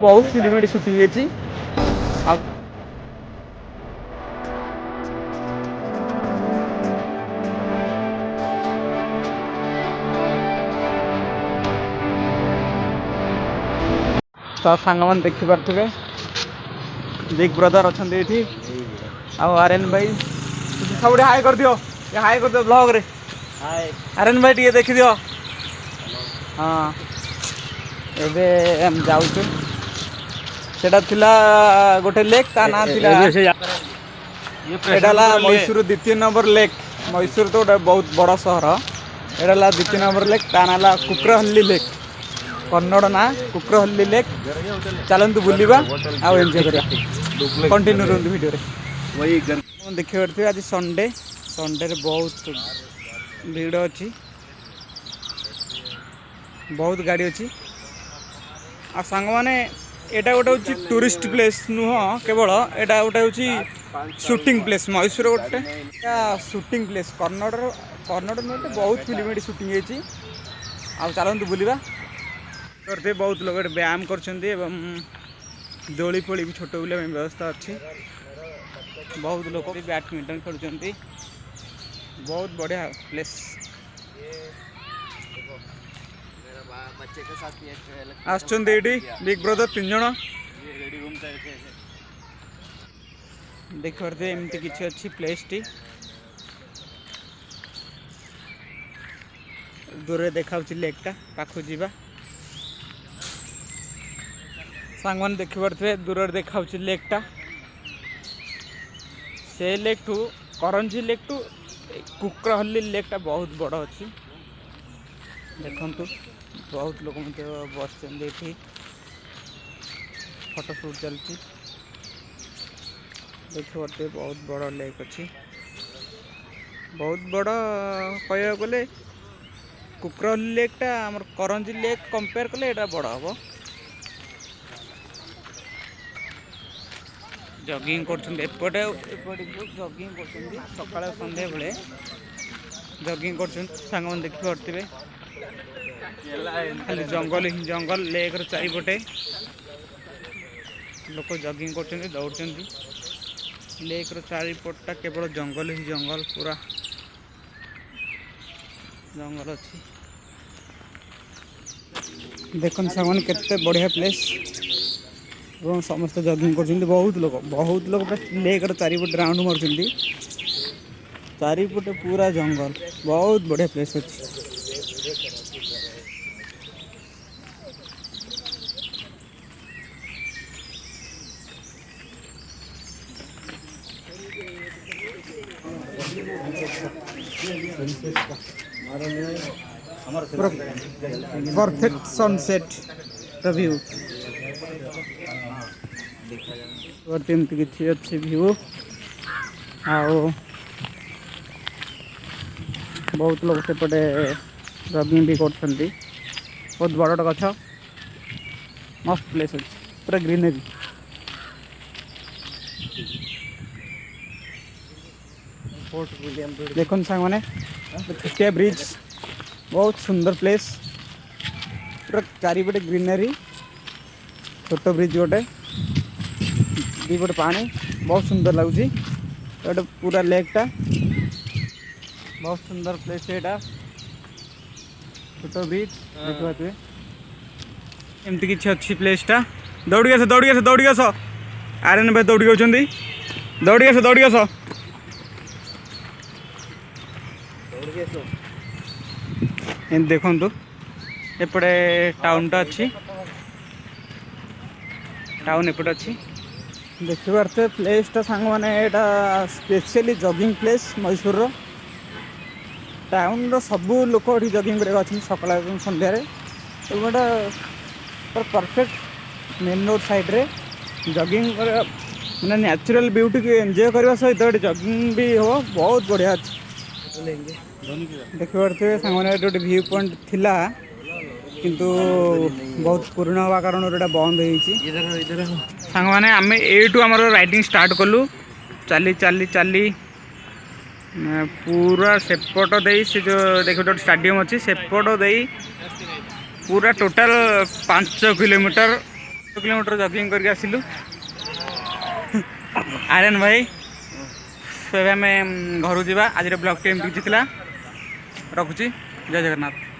बहुत film suiting ହେଇଛି ଆଉ ତ ସାଙ୍ଗମାନେ ଦେଖିପାରୁଥିବେ ବିଗ୍ ବ୍ରଦର ଅଛନ୍ତି ଏଠି ଆଉ ଆର୍ଏନ୍ ଭାଇ ସବୁଠି ହାଇ କରିଦିଅ ହାଇ କରିଦିଅ ବ୍ଲଗରେ ଆର୍ଏନ୍ ଭାଇ ଟିକେ ଦେଖିଦିଅ ହଁ ଏବେ ଆମେ ଯାଉଛୁ ସେଟା ଥିଲା ଗୋଟେ ଲେକ୍ ତା ନାଁ ଥିଲା ଏଟା ହେଲା ମହୀଶୂର ଦ୍ୱିତୀୟ ନମ୍ବର ଲେକ୍ ମହୀଶୂର ତ ଗୋଟେ ବହୁତ ବଡ଼ ସହର ଏଟା ହେଲା ଦ୍ୱିତୀୟ ନମ୍ବର ଲେକ୍ ତା ନାଁ ହେଲା କୁକ୍ରହଲ୍ଲି ଲେକ୍ कन्नड़ ना कुक्रहल्ली लेक चलतु बुलवा आउ एंजॉय करिया कंटिन्यू रहंतु वीडियो रे वही देखि परथि आज संडे संडे रे बहुत भीड़ अछि बहुत गाड़ी अछि आ संग माने एटा गोटे होची टूरिस्ट प्लेस नुह केवल एटा गोटे होची शूटिंग प्लेस महीशूर गोटे शूटिंग प्लेस कन्नड़ कन्नड़ नुह बहुत फिल्म एटी शूटिंग हेची आ चलतु बुलवा करते बहुत लोग व्यायाम करछन्ती एवं दोली पोली भी छोट बुलिया व्यवस्था अच्छी बहुत लोग भी बैडमिंटन खेलुछन्ती बहुत बढ़िया प्लेस आछन्ती एटी बिग ब्रदर 3 जण देख परते एमती किछि अच्छी प्लेस टी दूर देखाउछि लेकटा पाखु जीवा सांगमान देखिपे दूर देखा लेकटा से lake to Karanji lake to Kukkarahalli लेकटा बहुत बड़ अच्छी देखु बहुत लोग बस फोटो शूट चलती देखिए बहुत बड़ लेक अच्छी बहुत बड़ कह गले कुक्रहल्ली लेकटा आमर करंजी लेक कंपेयर कले एटा बड़ हम जगिंग करपटे जगिंग कर सका संध्या बेले जगिंग कर देखिपे खाली जंगल ही जंगल लेक चारिपटे लोक जगिंग कर दौड़ लेक चारिपटा केवल जंगल ही जंगल पूरा जंगल अच्छी देखते सामान केते बढ़िया प्लेस समस्त जगिंग कर बहुत लोग लेक चारिपटे राउंड मार्च चारिपटे पूरा जंगल बहुत बढ़िया प्लेस अच्छी परफेक्ट सनसेट व्यू एमती किसी अच्छी व्यू आओ बहुत लोग सेपटे जगिंग भी कर बहुत बड़ गछ मस्त प्लेस अच्छे पूरा ग्रीनरी देखो सांग मैंने छुटिया ब्रिज बहुत सुंदर प्लेस पूरा चारिपटे ग्रीनरी छोट ब्रिज गोटे दीपटे पानी बहुत सुंदर लगुच गोटे पूरा लेकटा बहुत सुंदर प्लेस एटा छोट ब्रिज देखिए एमती किसी अच्छी प्लेसटा दौड़ी आस आर्यन भाई दौड़ी आउछन्ती दौड़ी आस देखु एपटे टाउनटा अच्छी टाउन एपटे अच्छी देखिए प्लेसटा सांग मैंने यहाँ specially jogging place Mysore town सबू लोक ये जगिंग कर सकाल संध्यार गोटा परफेक्ट मेन रोड साइड्रे जगिंग मैंने नेचुरल ब्यूटी को एंजॉय करने सहित ये जगिंग भी हम बहुत बढ़िया अच्छे देखिए सांगे गोटे व्यू पॉइंट थिला किंतु बहुत पुराना हवा कारण गोटा बंद हो सांग मैंने आम यू आम राइडिंग स्टार्ट कलु चली चली चली पूरा सेपट दे से जो देखो गोटे स्टाडियम अच्छी सेपट दे पूरा टोटाल 5 किलोमीटर किलोमीटर जगिंग करके आसिलु आर्यन भाई आम घर जा आज ब्लॉग टी एमती किसी रखुची जय जगन्नाथ।